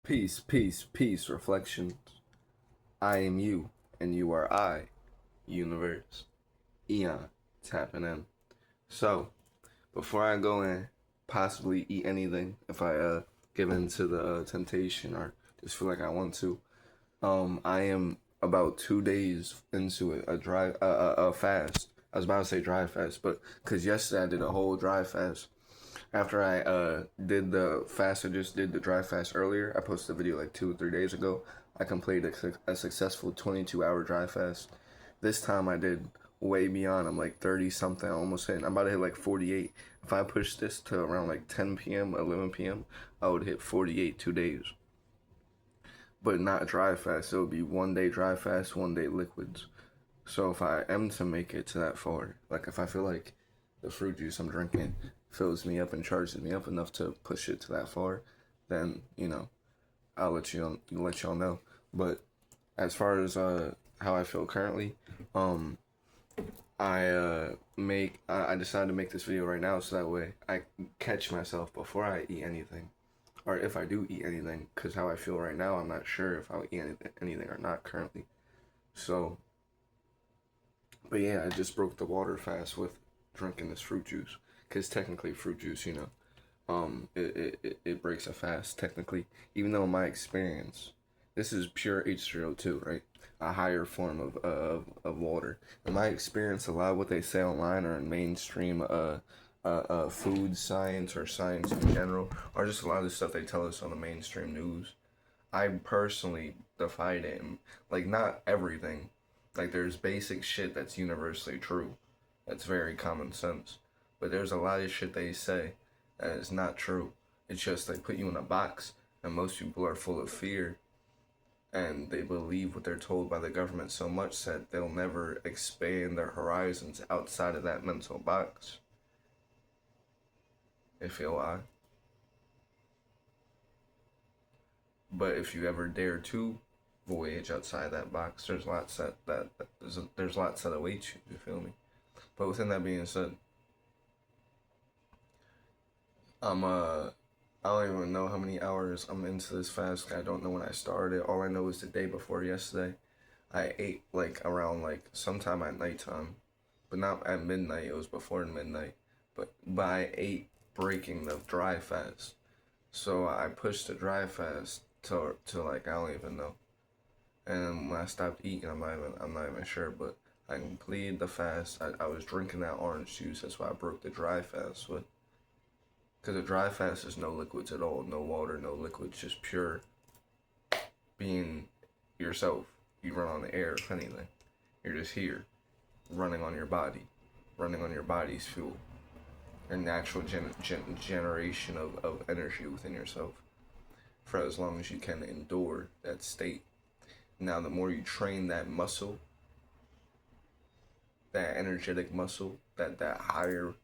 Peace, peace, peace, reflections. I am you, and you are I, universe, eon, tapping in. So, before I go and possibly eat anything, if I give in to the temptation or just feel like I want to, I am about 2 days into a fast. I was about to say dry fast, but because yesterday I did a whole dry fast. After I did the fast, I just did the dry fast earlier. I posted a video like 2 or 3 days ago. I completed a successful 22-hour dry fast. This time I did way beyond. I'm like 30 something, almost hitting. I'm about to hit like 48. If I push this to around like 10 p.m., 11 p.m., I would hit 48 2 days. But not dry fast. It would be 1 day dry fast, 1 day liquids. So if I am to make it to that far, like if I feel like the fruit juice I'm drinking fills me up and charges me up enough to push it to that far, then I'll let y'all know. But as far as how I feel currently, um I decided to make this video right now so that way I catch myself before I eat anything, or if I do eat anything, because how I feel right now, I'm not sure if I'll eat anything or not currently. So, but yeah, I just broke the water fast with drinking this fruit juice, because technically fruit juice, it breaks a fast technically, even though in my experience, this is pure H3O2, right? A higher form of water. In my experience, a lot of what they say online or in mainstream food science or science in general, or just a lot of the stuff they tell us on the mainstream news, I personally defied it. And, like, not everything. Like, there's basic shit that's universally true. That's very common sense. But there's a lot of shit they say that is not true. It's just they put you in a box, and most people are full of fear, and they believe what they're told by the government so much that they'll never expand their horizons outside of that mental box. If you lie. But if you ever dare to voyage outside that box, there's lots there's lots that await you. You feel me? But within that being said, I'm I don't even know how many hours I'm into this fast. I don't know when I started. All I know is the day before yesterday, I ate like around like sometime at nighttime, but not at midnight. It was before midnight. But I ate breaking the dry fast. So I pushed the dry fast to like I don't even know. And when I stopped eating, I'm not even sure, but I completed the fast. I was drinking that orange juice. That's why I broke the dry fast with. Because a dry fast is no liquids at all, no water, no liquids, just pure being yourself. You run on the air, if anything. You're just here, running on your body, running on your body's fuel, your natural generation of energy within yourself for as long as you can endure that state. Now, the more you train that muscle, that energetic muscle, that higher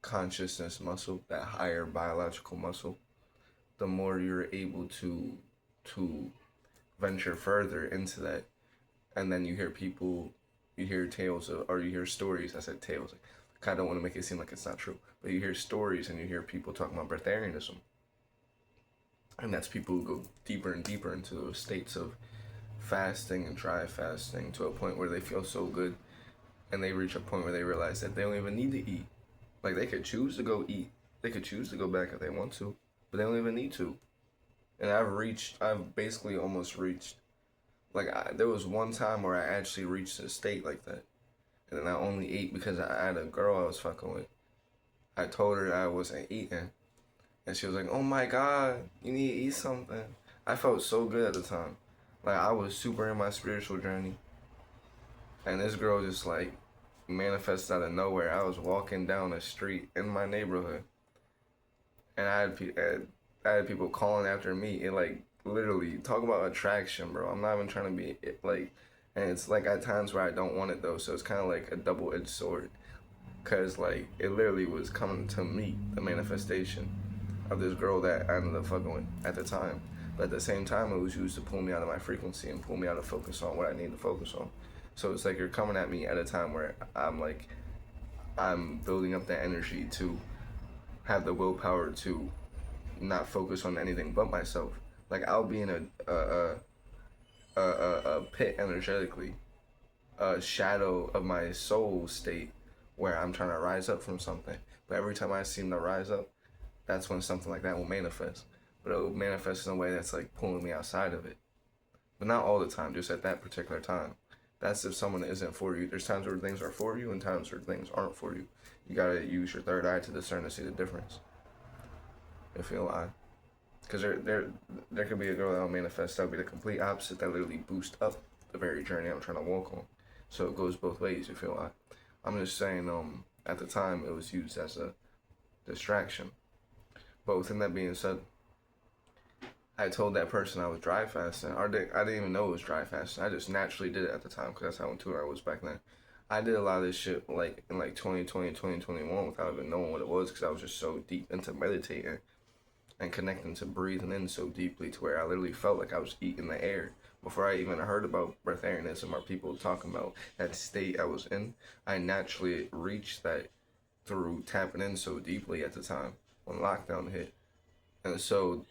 consciousness muscle, that higher biological muscle, the more you're able to venture further into that. And then you hear tales of, or you hear stories. I said tales. I kind of don't want to make it seem like it's not true, but you hear stories and you hear people talking about breatharianism, and that's people who go deeper and deeper into those states of fasting and dry fasting to a point where they feel so good, and they reach a point where they realize that they don't even need to eat. Like, they could choose to go eat. They could choose to go back if they want to, but they don't even need to. And I've basically almost reached, like, there was one time where I actually reached a state like that. And then I only ate because I had a girl I was fucking with. I told her I wasn't eating. And she was like, oh my God, you need to eat something. I felt so good at the time. Like, I was super in my spiritual journey. And this girl just, like, manifested out of nowhere. I was walking down the street in my neighborhood, and I had people calling after me. It like literally talk about attraction, bro. I'm not even trying to be like, and it's like at times where I don't want it though. So it's kind of like a double-edged sword, cause like it literally was coming to me, the manifestation of this girl that I ended up fucking with at the time. But at the same time, it was used to pull me out of my frequency and pull me out of focus on what I need to focus on. So it's like you're coming at me at a time where I'm building up that energy to have the willpower to not focus on anything but myself. Like I'll be in a pit energetically, a shadow of my soul state where I'm trying to rise up from something. But every time I seem to rise up, that's when something like that will manifest. But it will manifest in a way that's like pulling me outside of it. But not all the time, just at that particular time. That's if someone isn't for you. There's times where things are for you and times where things aren't for you. You gotta use your third eye to discern to see the difference. If you lie. Because there could be a girl that'll manifest that'll be the complete opposite that literally boost up the very journey I'm trying to walk on. So it goes both ways, you feel like. I'm just saying, at the time it was used as a distraction. But within that being said, I told that person I was dry fasting. I didn't even know it was dry fasting. I just naturally did it at the time because that's how intuitive I was back then. I did a lot of this shit like in like 2020, 2021 without even knowing what it was because I was just so deep into meditating and connecting to breathing in so deeply to where I literally felt like I was eating the air. Before I even heard about breatharianism or people talking about that state I was in, I naturally reached that through tapping in so deeply at the time when lockdown hit. And so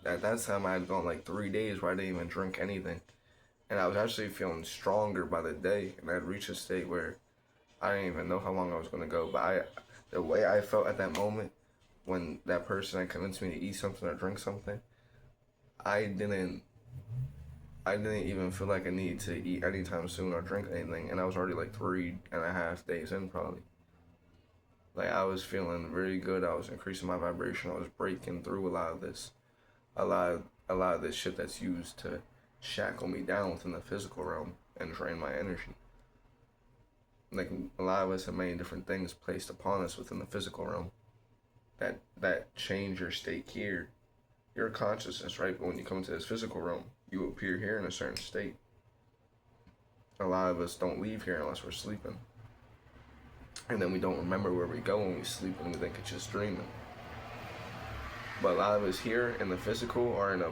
at that time, I had gone like 3 days where I didn't even drink anything. And I was actually feeling stronger by the day. And I'd reached a state where I didn't even know how long I was going to go. But the way I felt at that moment when that person had convinced me to eat something or drink something, I didn't. I didn't even feel like I needed to eat anytime soon or drink anything. And I was already like 3.5 days in, probably. Like I was feeling very good. I was increasing my vibration. I was breaking through a lot of this, a lot of this shit that's used to shackle me down within the physical realm and drain my energy. Like a lot of us have many different things placed upon us within the physical realm that change your state here, your consciousness, right? But when you come into this physical realm, you appear here in a certain state. A lot of us don't leave here unless we're sleeping. And then we don't remember where we go when we sleep and we think it's just dreaming. But a lot of us here in the physical are in a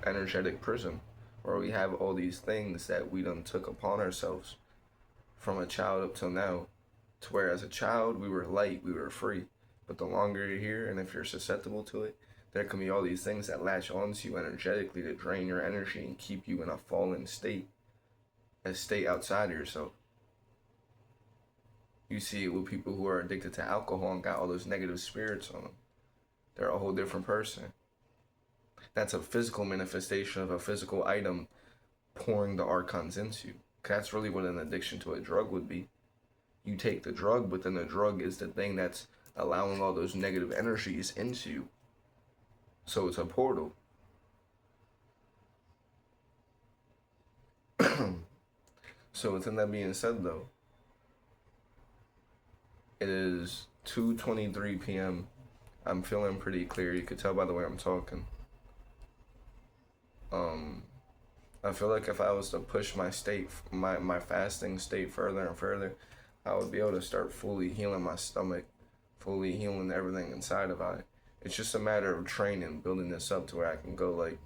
energetic prison where we have all these things that we done took upon ourselves from a child up till now. To where as a child we were light, we were free. But the longer you're here and if you're susceptible to it, there can be all these things that latch onto you energetically to drain your energy and keep you in a fallen state, a state outside of yourself. You see it with people who are addicted to alcohol and got all those negative spirits on them. They're a whole different person. That's a physical manifestation of a physical item pouring the archons into you. That's really what an addiction to a drug would be. You take the drug, but then the drug is the thing that's allowing all those negative energies into you. So it's a portal. So within that being said though, it is 2:23 p.m. I'm feeling pretty clear. You could tell by the way I'm talking. I feel like if I was to push my state, my fasting state further and further, I would be able to start fully healing my stomach, fully healing everything inside of I. It's just a matter of training, building this up to where I can go like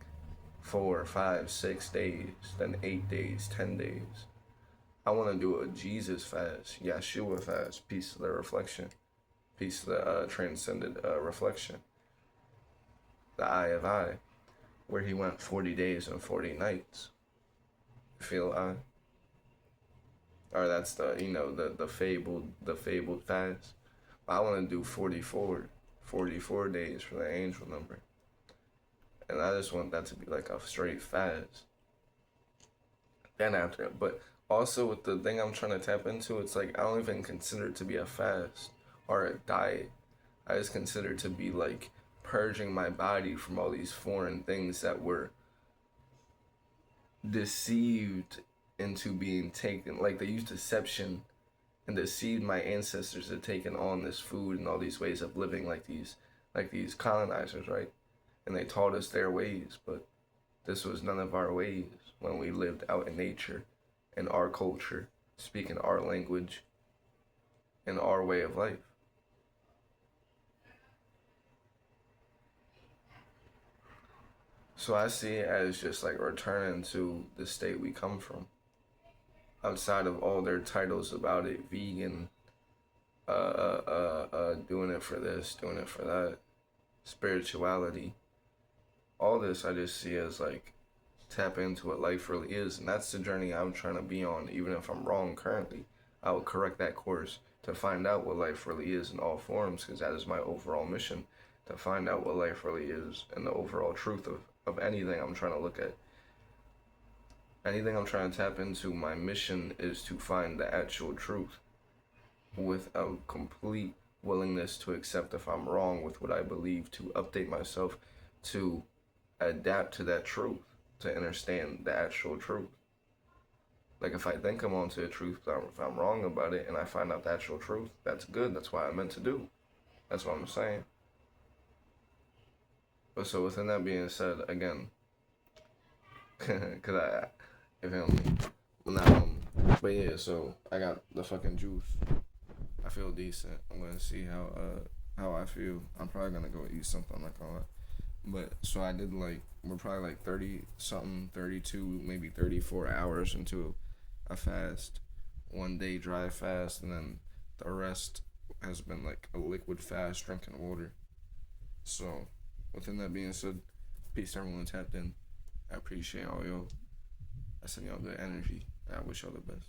4, 5, 6 days, then 8 days, 10 days. I want to do a Jesus fast, Yeshua fast, peace of the reflection, peace of the transcended reflection, the eye of I, where he went 40 days and 40 nights. Feel I? Or that's the, the fabled fast. But I want to do 44 days for the angel number. And I just want that to be like a straight fast. Then after it, but also with the thing I'm trying to tap into, it's like I don't even consider it to be a fast or a diet. I just consider it to be like purging my body from all these foreign things that were deceived into being taken. Like they used deception and deceived my ancestors to taking on this food and all these ways of living like these colonizers, right? And they taught us their ways, but this was none of our ways when we lived out in nature, in our culture, speaking our language, in our way of life. So I see it as just like returning to the state we come from. Outside of all their titles about it, vegan, doing it for this, doing it for that, spirituality, all this I just see as like tap into what life really is, and that's the journey I'm trying to be on. Even if I'm wrong currently, I will correct that course to find out what life really is in all forms, because that is my overall mission, to find out what life really is and the overall truth of anything I'm trying to look at. Anything I'm trying to tap into, my mission is to find the actual truth with a complete willingness to accept if I'm wrong with what I believe, to update myself, to adapt to that truth, to understand the actual truth. Like if I think I'm onto the truth, if I'm wrong about it and I find out the actual truth, that's good. That's what I meant to do. That's what I'm saying. But so within that being said, again, cause you feel me? Now, but yeah, so I got the fucking juice. I feel decent. I'm gonna see how I feel. I'm probably gonna go eat something like all that. But so I did like we're probably like 30 something, 32, maybe 34 hours into a fast, 1 day dry fast, and then the rest has been like a liquid fast, drinking water. So within that being said, peace to everyone tapped in. I appreciate all y'all. I send y'all good energy. I wish y'all the best.